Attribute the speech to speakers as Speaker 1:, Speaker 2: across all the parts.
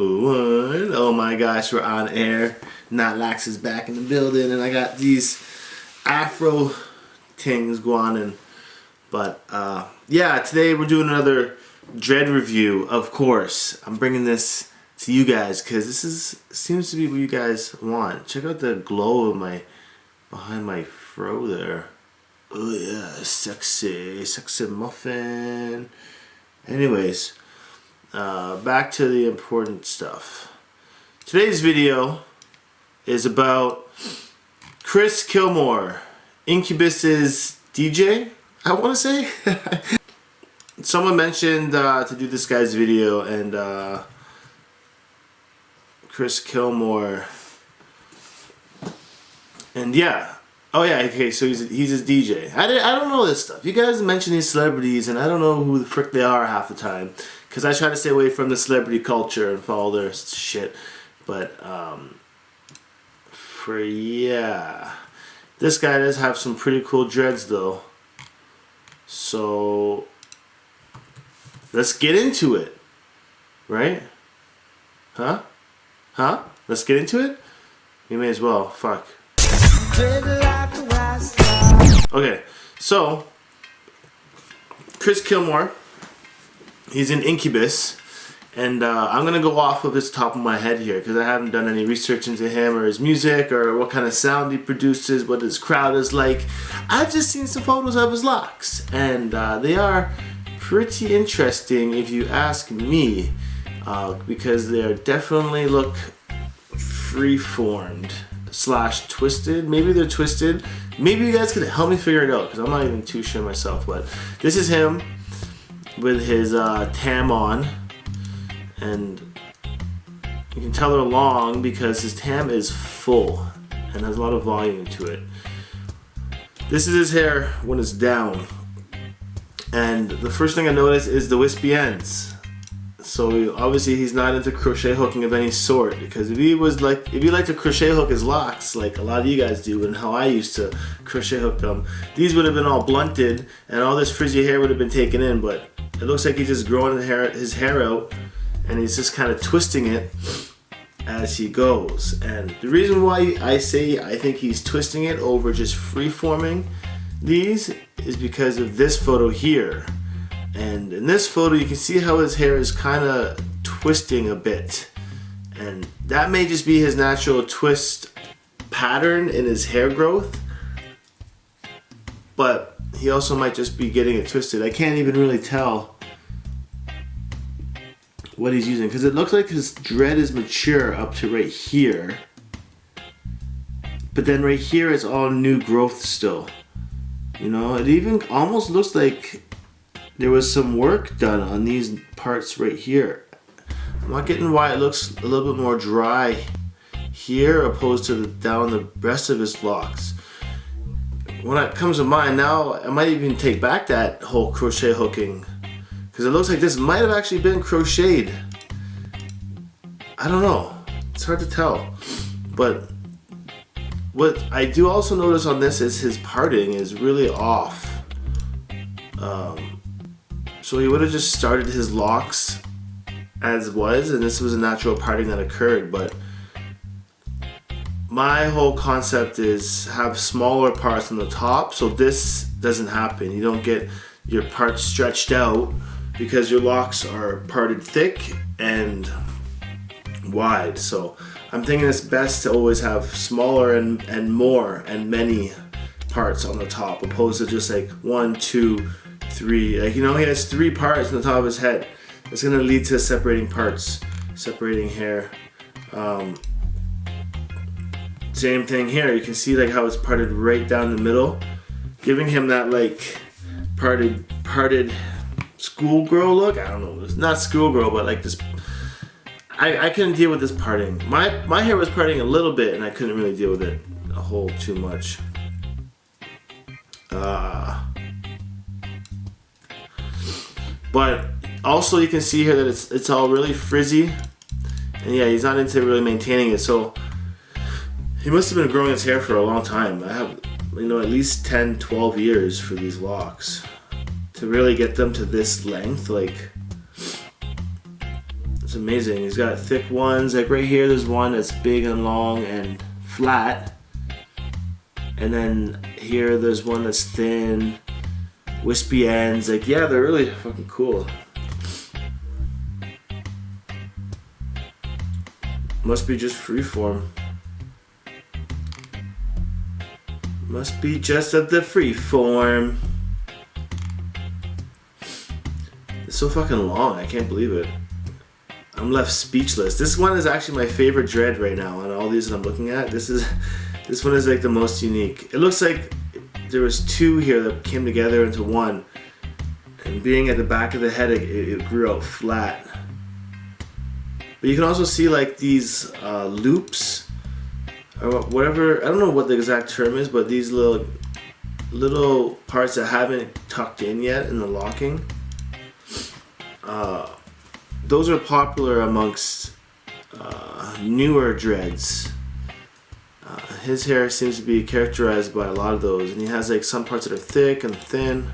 Speaker 1: One. Oh my gosh, we're on air. Knotlax is back in the building, and I got these Afro things going on. But yeah, today we're doing another Dread review. Of course, I'm bringing this to you guys because seems to be what you guys want. Check out the glow of behind my fro there. Oh yeah, sexy muffin. Anyways, back to the important stuff. Today's video is about Chris Kilmore, Incubus's DJ, I want to say. Someone mentioned to do this guy's video, and Chris Kilmore, and yeah. Oh yeah, okay, so he's his DJ. I don't know this stuff. You guys mention these celebrities, and I don't know who the frick they are half the time, because I try to stay away from the celebrity culture and follow their shit. But this guy does have some pretty cool dreads though. So let's get into it, right? Huh? Let's get into it. You may as well. Fuck. Okay, so Chris Kilmore, he's in Incubus, and I'm gonna go off of his top of my head here because I haven't done any research into him or his music or what kind of sound he produces, what his crowd is like. I've just seen some photos of his locks, and they are pretty interesting if you ask me, because they definitely look free-formed / twisted. Maybe they're twisted. Maybe you guys can help me figure it out because I'm not even too sure myself. But this is him with his tam on, and you can tell they're long because his tam is full and has a lot of volume to it. This is his hair when it's down, and the first thing I notice is the wispy ends. So obviously he's not into crochet hooking of any sort, because if he liked to crochet hook his locks like a lot of you guys do and how I used to crochet hook them, these would have been all blunted and all this frizzy hair would have been taken in. But it looks like he's just growing his hair out, and he's just kind of twisting it as he goes. And the reason why I think he's twisting it over just free-forming these is because of this photo here. And in this photo you can see how his hair is kind of twisting a bit, and that may just be his natural twist pattern in his hair growth, but he also might just be getting it twisted. I can't even really tell what he's using because it looks like his dread is mature up to right here, but then right here it's all new growth still. You know, it even almost looks like there was some work done on these parts right here. I'm not getting why it looks a little bit more dry here opposed to down the rest of his locks. When it comes to mine now, I might even take back that whole crochet hooking, because it looks like this might have actually been crocheted. I don't know. It's hard to tell. But what I do also notice on this is his parting is really off. So he would have just started his locks as was, and this was a natural parting that occurred. But my whole concept is have smaller parts on the top, so this doesn't happen. You don't get your parts stretched out because your locks are parted thick and wide. So I'm thinking it's best to always have smaller and more and many parts on the top, opposed to just like 1, 2, 3. Like, you know, he has 3 parts on the top of his head. It's gonna lead to separating parts, separating hair. Same thing here. You can see like how it's parted right down the middle, giving him that like parted schoolgirl look. I don't know, it's not schoolgirl, but like this. I couldn't deal with this parting. My hair was parting a little bit, and I couldn't really deal with it a whole too much. But also you can see here that it's all really frizzy, and yeah, he's not into really maintaining it. So he must have been growing his hair for a long time. I have, you know, at least 10-12 years for these locks to really get them to this length. Like, It's amazing. He's got thick ones, like right here there's one that's big and long and flat. And then here there's one that's thin, wispy ends. Like, yeah, they're really fucking cool. Must be just freeform. Must be just of the freeform. It's so fucking long, I can't believe it. I'm left speechless. This one is actually my favorite dread right now on all these that I'm looking at. This one is like the most unique. It looks like there was two here that came together into one. And being at the back of the head, it grew out flat. But you can also see like these loops or whatever. I don't know what the exact term is, but these little parts that haven't tucked in yet in the locking. Those are popular amongst newer dreads. His hair seems to be characterized by a lot of those, and he has like some parts that are thick and thin.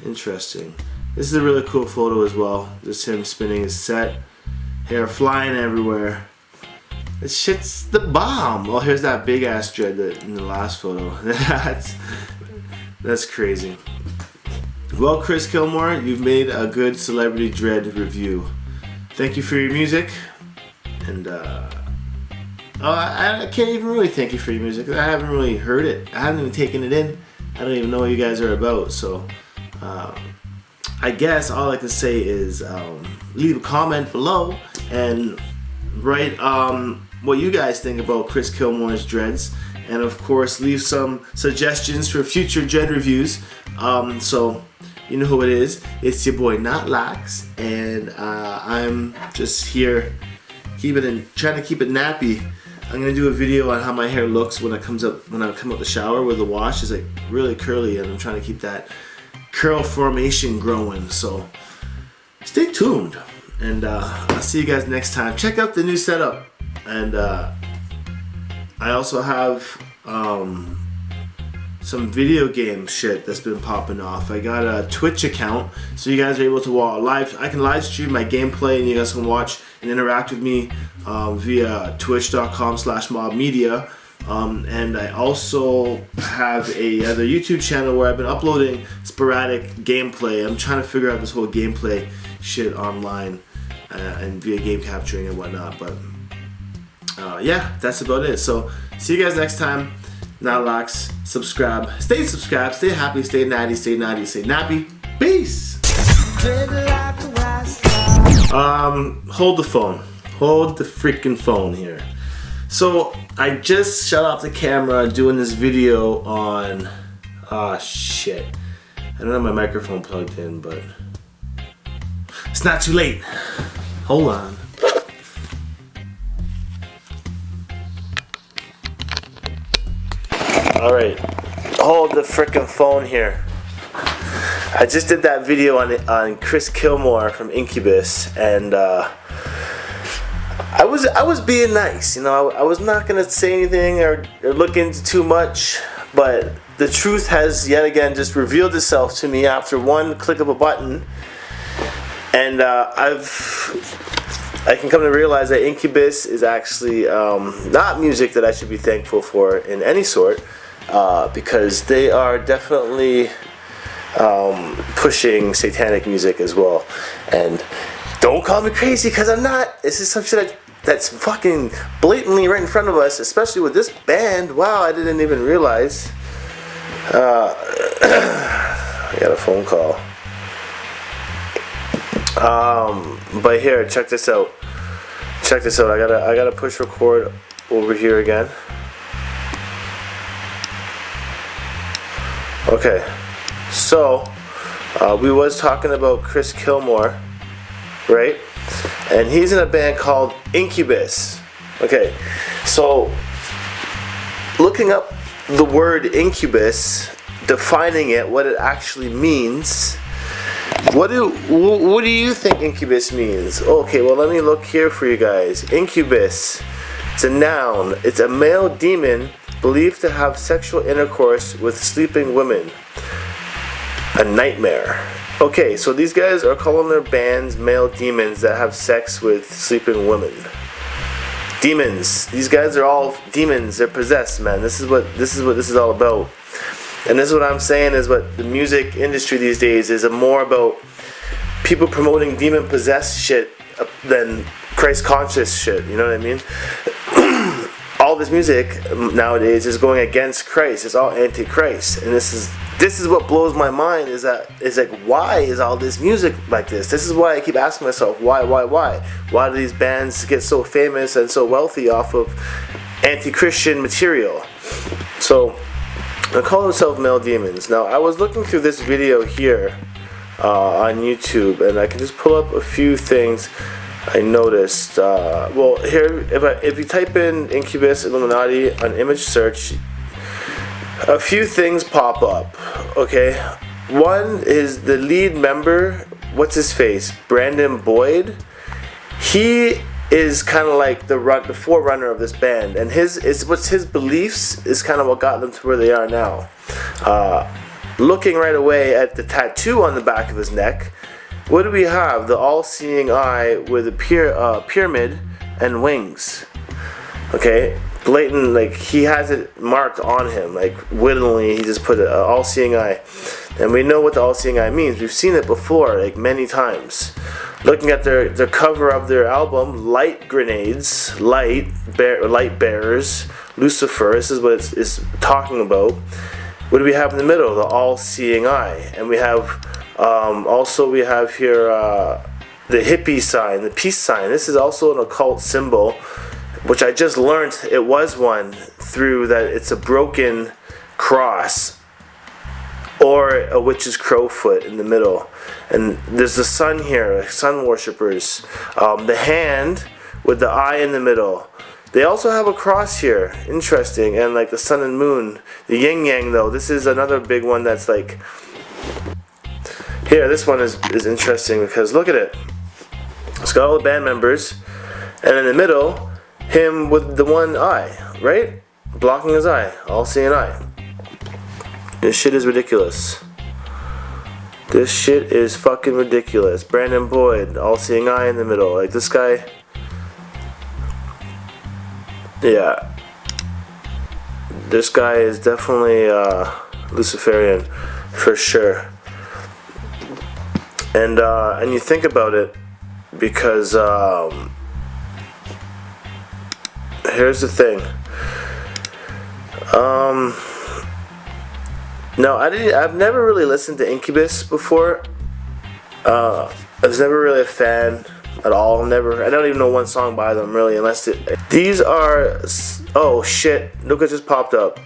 Speaker 1: Interesting. This is a really cool photo as well. Just him spinning his set, hair flying everywhere. This shit's the bomb. Oh, here's that big ass dread in the last photo. That's crazy. Well, Chris Kilmore, you've made a good celebrity dread review. Thank you for your music, and I can't even really thank you for your music. I haven't really heard it. I haven't even taken it in. I don't even know what you guys are about. So, I guess all I can say is leave a comment below and write what you guys think about Chris Kilmore's dreads, and of course leave some suggestions for future dread reviews. So. You know who it is. It's your boy Not Lax, and I'm just here trying to keep it nappy. I'm gonna do a video on how my hair looks when I come out the shower with the wash. It's like really curly, and I'm trying to keep that curl formation growing. So stay tuned, and I'll see you guys next time. Check out the new setup, and I also have some video game shit that's been popping off. I got a Twitch account, so you guys are able to watch I can live stream my gameplay, and you guys can watch and interact with me via twitch.com/mobmedia. And I also have another YouTube channel where I've been uploading sporadic gameplay. I'm trying to figure out this whole gameplay shit online and via game capturing and whatnot. But yeah, that's about it. So see you guys next time. Not Lax. Subscribe. Stay subscribed. Stay happy. Stay natty. Stay naughty. Stay nappy. Peace. Hold the phone. Hold the freaking phone here. So I just shut off the camera doing this video on shit. I don't have my microphone plugged in, but it's not too late. Hold on. Alright, hold the frickin' phone here. I just did that video on Chris Kilmore from Incubus, and I was being nice, you know. I was not gonna say anything or look into too much, but the truth has yet again just revealed itself to me after one click of a button, and I can come to realize that Incubus is actually not music that I should be thankful for in any sort. Because they are definitely pushing satanic music as well. And don't call me crazy, because I'm not. This is some shit that's fucking blatantly right in front of us, especially with this band. Wow, I didn't even realize. I got a phone call. But here, check this out. Check this out. I gotta push record over here again. Okay, so we was talking about Chris Kilmore, right? And he's in a band called Incubus. Okay, so looking up the word incubus, defining it, what it actually means. What do you think incubus means? Okay, well let me look here for you guys. Incubus, it's a noun. It's a male demon believed to have sexual intercourse with sleeping women. A nightmare. Okay, so these guys are calling their bands male demons that have sex with sleeping women. Demons. These guys are all demons. They're possessed, man. This is what this is all about. And this is what I'm saying is what the music industry these days is more about people promoting demon possessed shit than Christ conscious shit. You know what I mean? All this music nowadays is going against Christ. It's all anti-Christ, and this is what blows my mind. Is like, why is all this music like this? This is why I keep asking myself, why do these bands get so famous and so wealthy off of anti-Christian material? So they call themselves male demons. Now I was looking through this video here on YouTube, and I can just pull up a few things I noticed. Well, here, if you type in Incubus Illuminati on image search, a few things pop up. Okay, one is the lead member. What's his face? Brandon Boyd. He is kind of like the forerunner of this band, and his beliefs is kind of what got them to where they are now. Looking right away at the tattoo on the back of his neck. What do we have? The all-seeing eye with a pyramid and wings. Okay, blatant, like he has it marked on him, like wittingly he just put an all-seeing eye. And we know what the all-seeing eye means. We've seen it before, like many times. Looking at their cover of their album, Light Grenades, Light Bearers, Lucifer, this is what it's talking about. What do we have in the middle? The all-seeing eye. And we have also we have here the hippie sign, the peace sign. This is also an occult symbol, which I just learned it was one through that. It's a broken cross or a witch's crowfoot in the middle. And there's the sun here, sun worshippers. The hand with the eye in the middle. They also have a cross here, interesting, and like the sun and moon. The yin yang though, this is another big one that's like, here, this one is interesting because look at it. It's got all the band members, and in the middle, him with the one eye, right? Blocking his eye, all-seeing eye. This shit is ridiculous. This shit is fucking ridiculous. Brandon Boyd, all-seeing eye in the middle. Like this guy, yeah. This guy is definitely Luciferian, for sure. And you think about it, because here's the thing. No, I've never really listened to Incubus before. I was never really a fan at all. I don't even know one song by them really, unless these are. Oh shit! Look, it just popped up.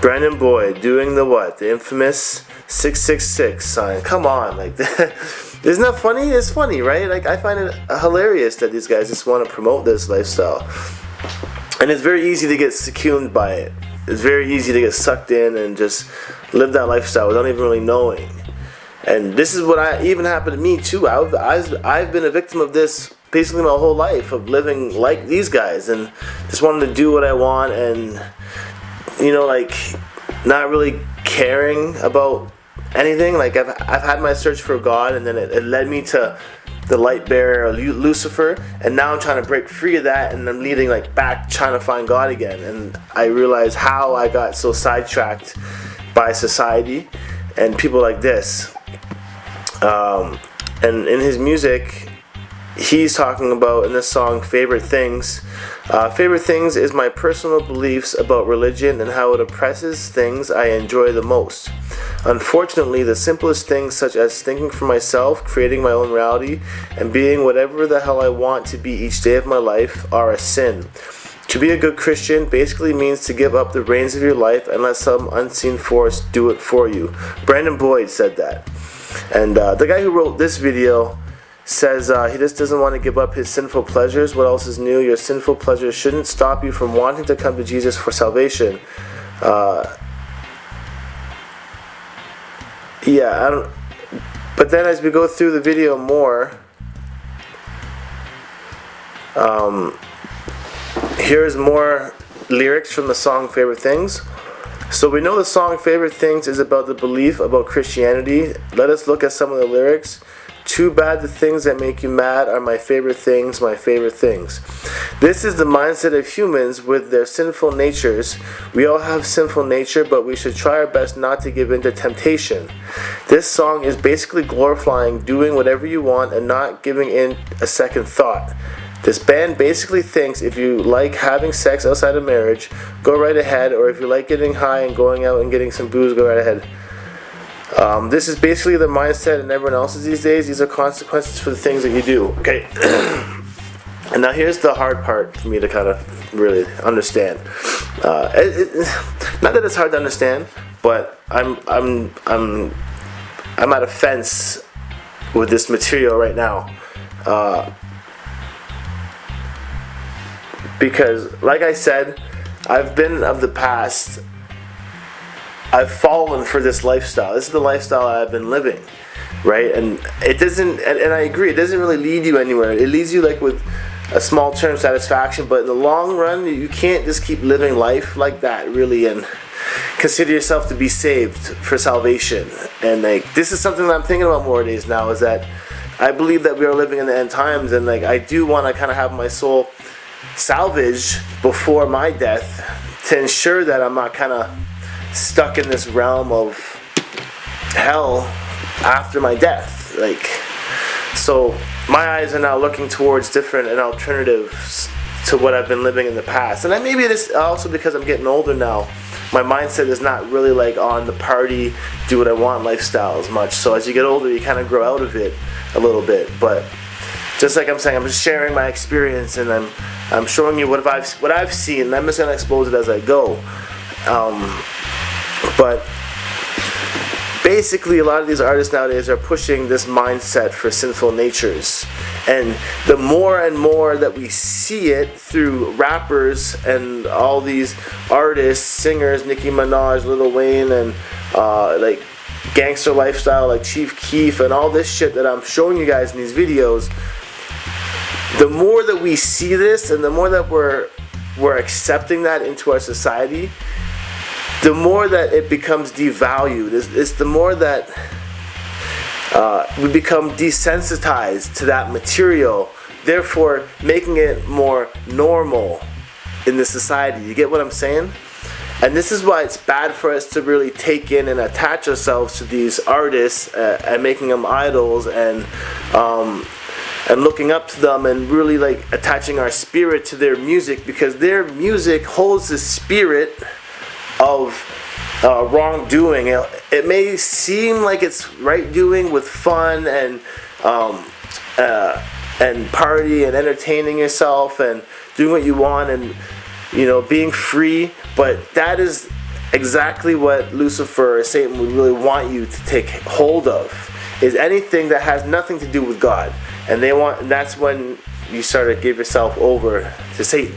Speaker 1: Brandon Boyd doing the what? The infamous 666 sign. Come on, like that. Isn't that funny? It's funny, right? Like I find it hilarious that these guys just want to promote this lifestyle, and it's very easy to get succumbed by it. It's very easy to get sucked in and just live that lifestyle without even really knowing. And this is what even happened to me too. I've been a victim of this basically my whole life, of living like these guys and just wanting to do what I want, and you know, like not really caring about anything. Like I've had my search for God, and then it led me to the light bearer Lucifer, and now I'm trying to break free of that, and I'm leading like back trying to find God again. And I realized how I got so sidetracked by society and people like this. And in his music, he's talking about, in this song, favorite things. Favorite things is my personal beliefs about religion and how it oppresses things I enjoy the most. Unfortunately, the simplest things, such as thinking for myself, creating my own reality, and being whatever the hell I want to be each day of my life, are a sin. To be a good Christian basically means to give up the reins of your life and let some unseen force do it for you. Brandon Boyd said that. And the guy who wrote this video says he just doesn't want to give up his sinful pleasures. What else is new? Your sinful pleasures shouldn't stop you from wanting to come to Jesus for salvation. Yeah, I don't. But then as we go through the video more, here's more lyrics from the song Favorite Things. So we know the song Favorite Things is about the belief about Christianity. Let us look at some of the lyrics. Too bad the things that make you mad are my favorite things, my favorite things. This is the mindset of humans with their sinful natures. We all have sinful nature, but we should try our best not to give in to temptation. This song is basically glorifying doing whatever you want and not giving in a second thought. This band basically thinks if you like having sex outside of marriage, go right ahead, or if you like getting high and going out and getting some booze, go right ahead. This is basically the mindset in everyone else's these days. These are consequences for the things that you do. Okay. And now here's the hard part for me to kind of really understand. Not that it's hard to understand, but I'm at a fence with this material right now. Because, like I said, I've been of the past. I've fallen for this lifestyle. This is the lifestyle I've been living, right? And it doesn't, and I agree, it doesn't really lead you anywhere. It leads you like with a small term satisfaction, but in the long run, you can't just keep living life like that, really, and consider yourself to be saved for salvation. And like, this is something that I'm thinking about more days now, is that I believe that we are living in the end times, and like, I do want to kind of have my soul salvaged before my death to ensure that I'm not kind of stuck in this realm of hell after my death. Like, so my eyes are now looking towards different and alternatives to what I've been living in the past. And maybe it is also because I'm getting older now. My mindset is not really like on the party, do what I want lifestyle as much. So as you get older, you kind of grow out of it a little bit. But just like I'm saying, I'm just sharing my experience, and I'm showing you what I've seen, and I'm just gonna expose it as I go. But basically, a lot of these artists nowadays are pushing this mindset for sinful natures. And the more and more that we see it through rappers and all these artists, singers, Nicki Minaj, Lil Wayne, and like gangster lifestyle like Chief Keef and all this shit that I'm showing you guys in these videos, the more that we see this and the more that we're accepting that into our society, the more that it becomes devalued. It's the more that we become desensitized to that material, therefore making it more normal in the society. You get what I'm saying? And this is why it's bad for us to really take in and attach ourselves to these artists and making them idols and looking up to them and really like attaching our spirit to their music, because their music holds the spirit of wrongdoing. It may seem like it's right doing with fun and party and entertaining yourself and doing what you want and, you know, being free, but that is exactly what Lucifer or Satan would really want you to take hold of, is anything that has nothing to do with God. And that's when you start to give yourself over to Satan.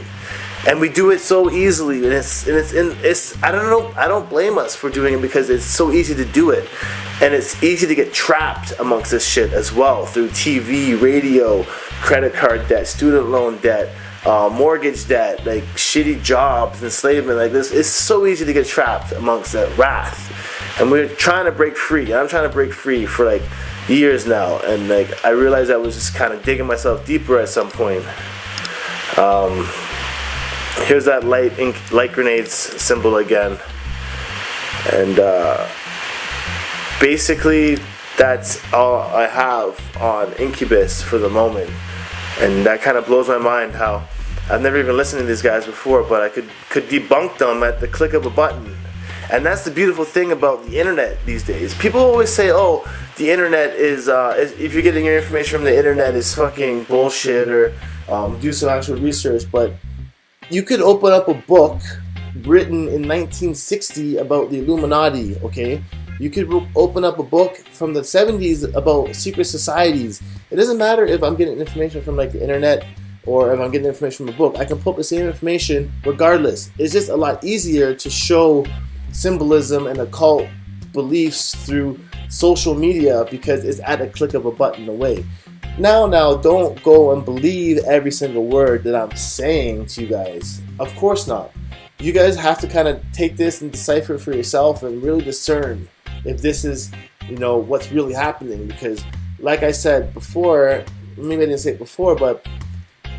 Speaker 1: And we do it so easily, and it's I don't know, I don't blame us for doing it, because it's so easy to do it, and it's easy to get trapped amongst this shit as well, through TV, radio, credit card debt, student loan debt, mortgage debt, like shitty jobs, enslavement, like this. It's so easy to get trapped amongst that wrath, and we're trying to break free. And I'm trying to break free for like years now, and like I realized I was just kind of digging myself deeper at some point. Here's that light grenades symbol again, and basically that's all I have on Incubus for the moment. And that kind of blows my mind how I've never even listened to these guys before, but I could debunk them at the click of a button. And that's the beautiful thing about the internet these days. People always say, oh, the internet is if you're getting your information from the internet is fucking bullshit, or do some actual research. But you could open up a book written in 1960 about the Illuminati, okay? You could open up a book from the 70s about secret societies. It doesn't matter if I'm getting information from like the internet or if I'm getting information from a book. I can pull up the same information regardless. It's just a lot easier to show symbolism and occult beliefs through social media because it's at a click of a button away. Now, don't go and believe every single word that I'm saying to you guys. Of course not. you guys have to kind of take this and decipher for yourself and really discern if this is, you know, what's really happening. Because like I said before, maybe I didn't say it before, but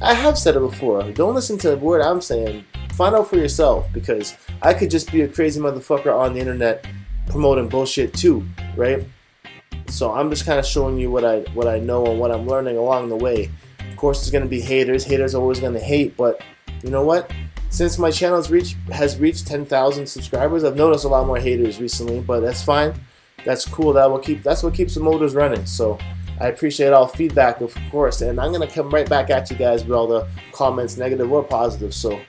Speaker 1: I have said it before, don't listen to the word I'm saying. Find out for yourself, because I could just be a crazy motherfucker on the internet promoting bullshit too, right? So I'm just kind of showing you what I know and what I'm learning along the way. Of course, there's gonna be haters. Haters are always gonna hate, but you know what? Since my channel has reached 10,000 subscribers, I've noticed a lot more haters recently, but that's fine. That's cool. That's what keeps the motors running. So I appreciate all feedback, of course, and I'm gonna come right back at you guys with all the comments, negative or positive. So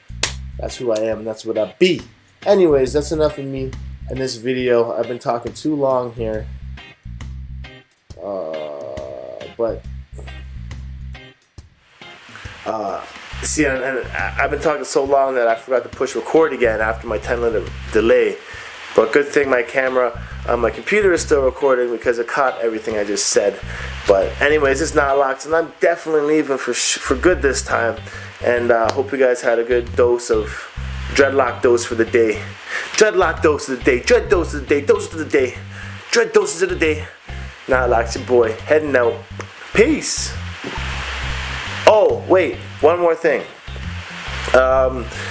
Speaker 1: that's who I am. That's what I be. Anyways, that's enough of me in this video. I've been talking too long here, but see, and I've been talking so long that I forgot to push record again after my 10-minute delay. But good thing my camera, my computer is still recording because it caught everything I just said. But anyways, it's not locked, and I'm definitely leaving for good this time. And hope you guys had a good dose of Dreadlock dose for the day. Dreadlock dose of the day. Dread dose of the day. Dose of the day. Dread doses of the day. Not locked, your boy. Heading out. Peace. Oh, wait. One more thing.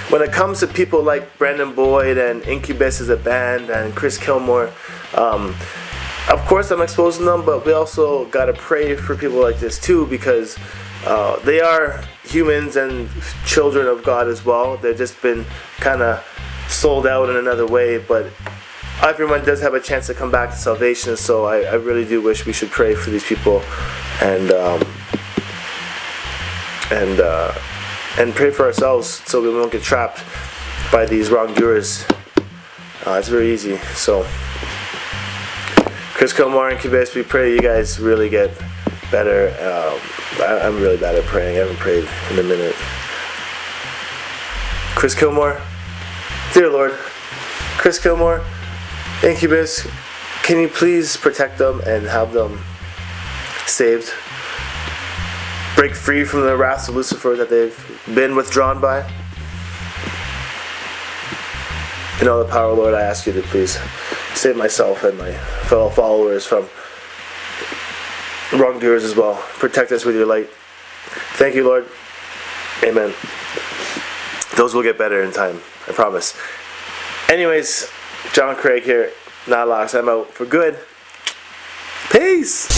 Speaker 1: When it comes to people like Brandon Boyd and Incubus as a band and Chris Kilmore, of course I'm exposing them, but we also gotta pray for people like this too, because they are humans and children of God as well. They've just been kind of sold out in another way, but everyone does have a chance to come back to salvation. So I really do wish we should pray for these people and pray for ourselves so we won't get trapped by these wrongdoers. It's very easy. So Chris Kilmore and Incubus, we pray you guys really get better. I'm really bad at praying. I haven't prayed in a minute. Chris Kilmore, dear Lord, Chris Kilmore, Incubus, can you please protect them and have them saved? Break free from the wrath of Lucifer that they've been withdrawn by. In all the power, Lord, I ask you to please save myself and my fellow followers from wrongdoers as well. Protect us with your light. Thank you, Lord. Amen. Those will get better in time, I promise. Anyways, John Craig here, Not Locks. I'm out for good. Peace.